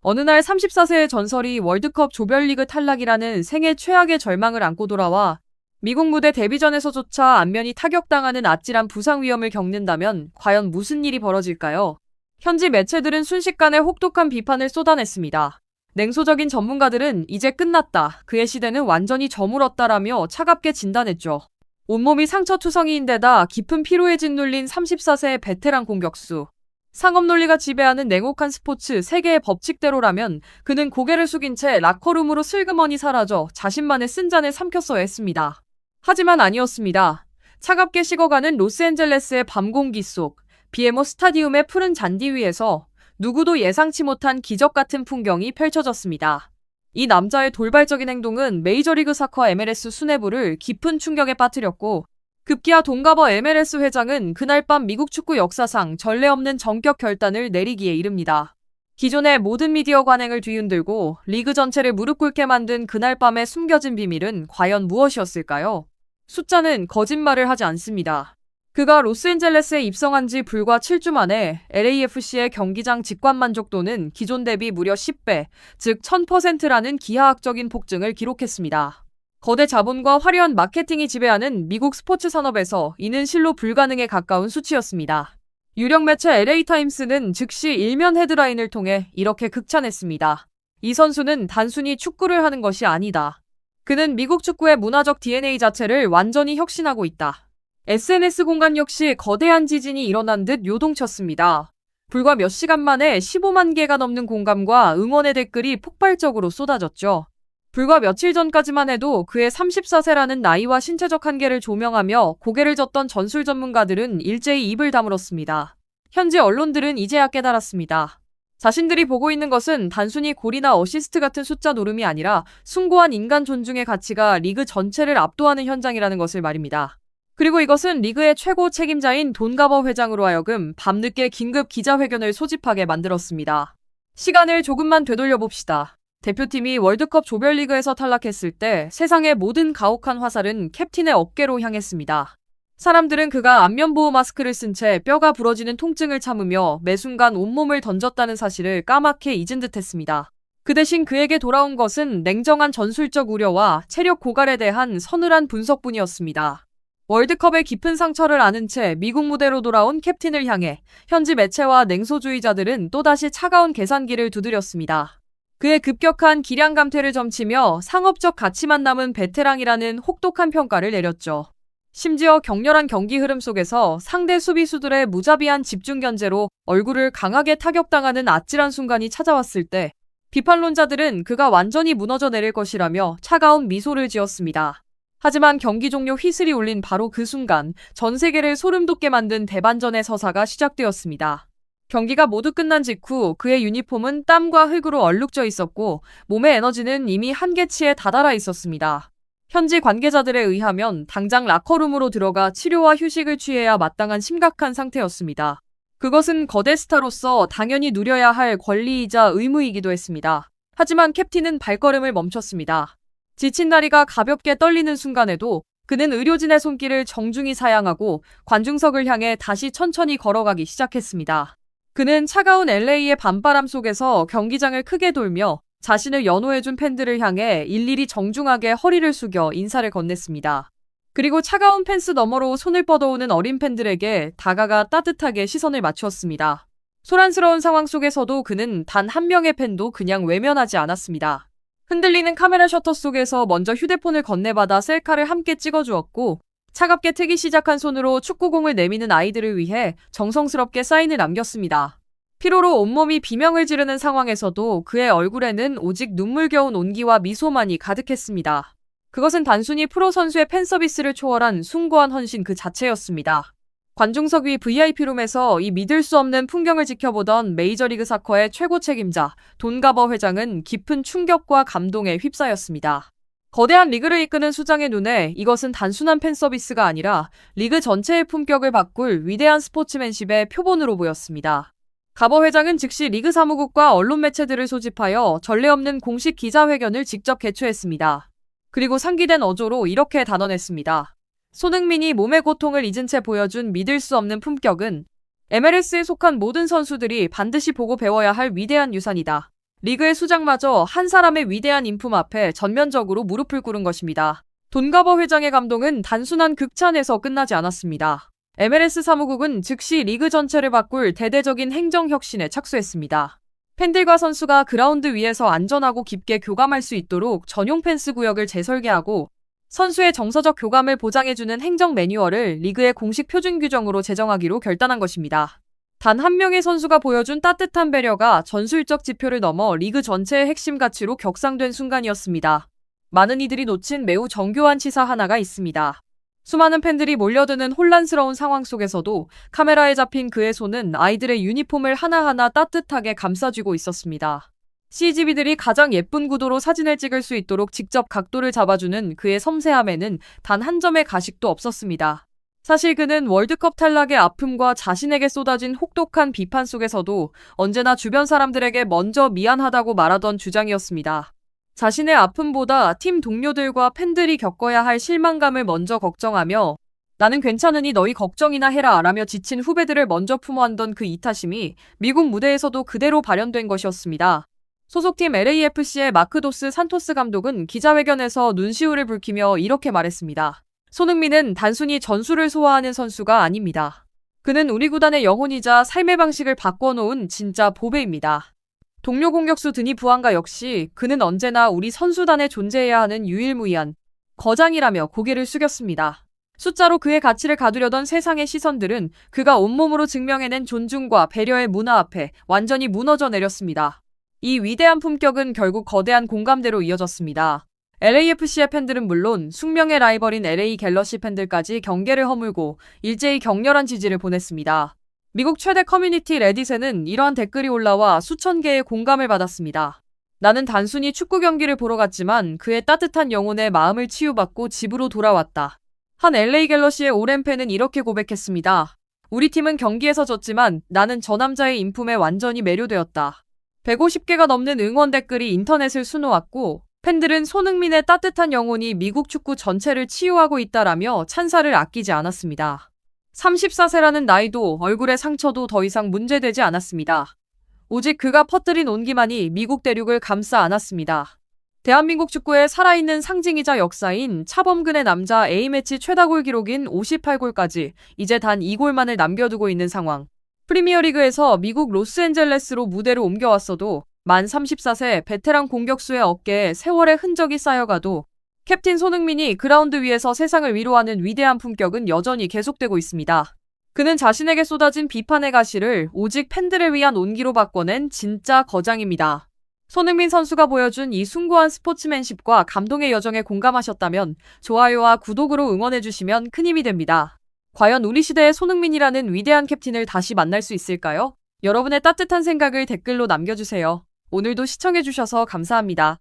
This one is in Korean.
어느 날 34세의 전설이 월드컵 조별리그 탈락이라는 생애 최악의 절망을 안고 돌아와 미국 무대 데뷔전에서조차 안면이 타격당하는 아찔한 부상 위험을 겪는다면 과연 무슨 일이 벌어질까요? 현지 매체들은 순식간에 혹독한 비판을 쏟아냈습니다. 냉소적인 전문가들은 이제 끝났다, 그의 시대는 완전히 저물었다라며 차갑게 진단했죠. 온몸이 상처투성이인데다 깊은 피로에 짓눌린 34세의 베테랑 공격수. 상업 논리가 지배하는 냉혹한 스포츠 세계의 법칙대로라면 그는 고개를 숙인 채 라커룸으로 슬그머니 사라져 자신만의 쓴잔을 삼켰어야 했습니다. 하지만 아니었습니다. 차갑게 식어가는 로스앤젤레스의 밤 공기 속 BMO 스타디움의 푸른 잔디 위에서 누구도 예상치 못한 기적 같은 풍경이 펼쳐졌습니다. 이 남자의 돌발적인 행동은 메이저리그 사커 MLS 수뇌부를 깊은 충격에 빠뜨렸고, 급기야 돈가버 MLS 회장은 그날 밤 미국 축구 역사상 전례 없는 전격 결단을 내리기에 이릅니다. 기존의 모든 미디어 관행을 뒤흔들고 리그 전체를 무릎 꿇게 만든 그날 밤의 숨겨진 비밀은 과연 무엇이었을까요? 숫자는 거짓말을 하지 않습니다. 그가 로스앤젤레스에 입성한 지 불과 7주 만에 LAFC의 경기장 직관 만족도는 기존 대비 무려 10배, 즉 1000%라는 기하학적인 폭증을 기록했습니다. 거대 자본과 화려한 마케팅이 지배하는 미국 스포츠 산업에서 이는 실로 불가능에 가까운 수치였습니다. 유력 매체 LA타임스는 즉시 일면 헤드라인을 통해 이렇게 극찬했습니다. 이 선수는 단순히 축구를 하는 것이 아니다. 그는 미국 축구의 문화적 DNA 자체를 완전히 혁신하고 있다. SNS 공간 역시 거대한 지진이 일어난 듯 요동쳤습니다. 불과 몇 시간 만에 15만 개가 넘는 공감과 응원의 댓글이 폭발적으로 쏟아졌죠. 불과 며칠 전까지만 해도 그의 34세라는 나이와 신체적 한계를 조명하며 고개를 젓던 전술 전문가들은 일제히 입을 다물었습니다. 현지 언론들은 이제야 깨달았습니다. 자신들이 보고 있는 것은 단순히 골이나 어시스트 같은 숫자 노름이 아니라 숭고한 인간 존중의 가치가 리그 전체를 압도하는 현장이라는 것을 말입니다. 그리고 이것은 리그의 최고 책임자인 돈가버 회장으로 하여금 밤늦게 긴급 기자회견을 소집하게 만들었습니다. 시간을 조금만 되돌려봅시다. 대표팀이 월드컵 조별리그에서 탈락했을 때 세상의 모든 가혹한 화살은 캡틴의 어깨로 향했습니다. 사람들은 그가 안면보호 마스크를 쓴 채 뼈가 부러지는 통증을 참으며 매 순간 온몸을 던졌다는 사실을 까맣게 잊은 듯했습니다. 그 대신 그에게 돌아온 것은 냉정한 전술적 우려와 체력 고갈에 대한 서늘한 분석뿐이었습니다. 월드컵의 깊은 상처를 안은 채 미국 무대로 돌아온 캡틴을 향해 현지 매체와 냉소주의자들은 또다시 차가운 계산기를 두드렸습니다. 그의 급격한 기량 감퇴를 점치며 상업적 가치만 남은 베테랑이라는 혹독한 평가를 내렸죠. 심지어 격렬한 경기 흐름 속에서 상대 수비수들의 무자비한 집중 견제로 얼굴을 강하게 타격당하는 아찔한 순간이 찾아왔을 때 비판론자들은 그가 완전히 무너져 내릴 것이라며 차가운 미소를 지었습니다. 하지만 경기 종료 휘슬이 울린 바로 그 순간 전 세계를 소름 돋게 만든 대반전의 서사가 시작되었습니다. 경기가 모두 끝난 직후 그의 유니폼은 땀과 흙으로 얼룩져 있었고 몸의 에너지는 이미 한계치에 다다라 있었습니다. 현지 관계자들에 의하면 당장 라커룸으로 들어가 치료와 휴식을 취해야 마땅한 심각한 상태였습니다. 그것은 거대 스타로서 당연히 누려야 할 권리이자 의무이기도 했습니다. 하지만 캡틴은 발걸음을 멈췄습니다. 지친 다리가 가볍게 떨리는 순간에도 그는 의료진의 손길을 정중히 사양하고 관중석을 향해 다시 천천히 걸어가기 시작했습니다. 그는 차가운 LA의 밤바람 속에서 경기장을 크게 돌며 자신을 연호해준 팬들을 향해 일일이 정중하게 허리를 숙여 인사를 건넸습니다. 그리고 차가운 펜스 너머로 손을 뻗어오는 어린 팬들에게 다가가 따뜻하게 시선을 맞추었습니다. 소란스러운 상황 속에서도 그는 단 한 명의 팬도 그냥 외면하지 않았습니다. 흔들리는 카메라 셔터 속에서 먼저 휴대폰을 건네받아 셀카를 함께 찍어주었고 차갑게 트기 시작한 손으로 축구공을 내미는 아이들을 위해 정성스럽게 사인을 남겼습니다. 피로로 온몸이 비명을 지르는 상황에서도 그의 얼굴에는 오직 눈물겨운 온기와 미소만이 가득했습니다. 그것은 단순히 프로 선수의 팬서비스를 초월한 숭고한 헌신 그 자체였습니다. 관중석 위 VIP룸에서 이 믿을 수 없는 풍경을 지켜보던 메이저리그 사커의 최고 책임자 돈가버 회장은 깊은 충격과 감동에 휩싸였습니다. 거대한 리그를 이끄는 수장의 눈에 이것은 단순한 팬서비스가 아니라 리그 전체의 품격을 바꿀 위대한 스포츠맨십의 표본으로 보였습니다. 가버 회장은 즉시 리그 사무국과 언론 매체들을 소집하여 전례 없는 공식 기자회견을 직접 개최했습니다. 그리고 상기된 어조로 이렇게 단언했습니다. 손흥민이 몸의 고통을 잊은 채 보여준 믿을 수 없는 품격은 MLS에 속한 모든 선수들이 반드시 보고 배워야 할 위대한 유산이다. 리그의 수장마저 한 사람의 위대한 인품 앞에 전면적으로 무릎을 꿇은 것입니다. 돈가버 회장의 감동은 단순한 극찬에서 끝나지 않았습니다. MLS 사무국은 즉시 리그 전체를 바꿀 대대적인 행정혁신에 착수했습니다. 팬들과 선수가 그라운드 위에서 안전하고 깊게 교감할 수 있도록 전용 펜스 구역을 재설계하고 선수의 정서적 교감을 보장해주는 행정 매뉴얼을 리그의 공식 표준 규정으로 제정하기로 결단한 것입니다. 단 한 명의 선수가 보여준 따뜻한 배려가 전술적 지표를 넘어 리그 전체의 핵심 가치로 격상된 순간이었습니다. 많은 이들이 놓친 매우 정교한 치사 하나가 있습니다. 수많은 팬들이 몰려드는 혼란스러운 상황 속에서도 카메라에 잡힌 그의 손은 아이들의 유니폼을 하나하나 따뜻하게 감싸쥐고 있었습니다. CGV들이 가장 예쁜 구도로 사진을 찍을 수 있도록 직접 각도를 잡아주는 그의 섬세함에는 단 한 점의 가식도 없었습니다. 사실 그는 월드컵 탈락의 아픔과 자신에게 쏟아진 혹독한 비판 속에서도 언제나 주변 사람들에게 먼저 미안하다고 말하던 주장이었습니다. 자신의 아픔보다 팀 동료들과 팬들이 겪어야 할 실망감을 먼저 걱정하며 나는 괜찮으니 너희 걱정이나 해라 라며 지친 후배들을 먼저 품어안던 그 이타심이 미국 무대에서도 그대로 발현된 것이었습니다. 소속팀 LAFC의 마크 도스 산토스 감독은 기자회견에서 눈시울을 붉히며 이렇게 말했습니다. 손흥민은 단순히 전술을 소화하는 선수가 아닙니다. 그는 우리 구단의 영혼이자 삶의 방식을 바꿔놓은 진짜 보배입니다. 동료 공격수 드니 부안가 역시 그는 언제나 우리 선수단에 존재해야 하는 유일무이한 거장이라며 고개를 숙였습니다. 숫자로 그의 가치를 가두려던 세상의 시선들은 그가 온몸으로 증명해낸 존중과 배려의 문화 앞에 완전히 무너져 내렸습니다. 이 위대한 품격은 결국 거대한 공감대로 이어졌습니다. LAFC의 팬들은 물론 숙명의 라이벌인 LA 갤러시 팬들까지 경계를 허물고 일제히 격렬한 지지를 보냈습니다. 미국 최대 커뮤니티 레딧에는 이러한 댓글이 올라와 수천 개의 공감을 받았습니다. 나는 단순히 축구 경기를 보러 갔지만 그의 따뜻한 영혼에 마음을 치유받고 집으로 돌아왔다. 한 LA 갤러시의 오랜 팬은 이렇게 고백했습니다. 우리 팀은 경기에서 졌지만 나는 저 남자의 인품에 완전히 매료되었다. 150개가 넘는 응원 댓글이 인터넷을 수놓았고 팬들은 손흥민의 따뜻한 영혼이 미국 축구 전체를 치유하고 있다라며 찬사를 아끼지 않았습니다. 34세라는 나이도 얼굴의 상처도 더 이상 문제되지 않았습니다. 오직 그가 퍼뜨린 온기만이 미국 대륙을 감싸 안았습니다. 대한민국 축구의 살아있는 상징이자 역사인 차범근의 남자 A매치 최다골 기록인 58골까지 이제 단 2골만을 남겨두고 있는 상황. 프리미어리그에서 미국 로스앤젤레스로 무대를 옮겨왔어도 만 34세 베테랑 공격수의 어깨에 세월의 흔적이 쌓여가도 캡틴 손흥민이 그라운드 위에서 세상을 위로하는 위대한 품격은 여전히 계속되고 있습니다. 그는 자신에게 쏟아진 비판의 가시를 오직 팬들을 위한 온기로 바꿔낸 진짜 거장입니다. 손흥민 선수가 보여준 이 숭고한 스포츠맨십과 감동의 여정에 공감하셨다면 좋아요와 구독으로 응원해주시면 큰 힘이 됩니다. 과연 우리 시대의 손흥민이라는 위대한 캡틴을 다시 만날 수 있을까요? 여러분의 따뜻한 생각을 댓글로 남겨주세요. 오늘도 시청해주셔서 감사합니다.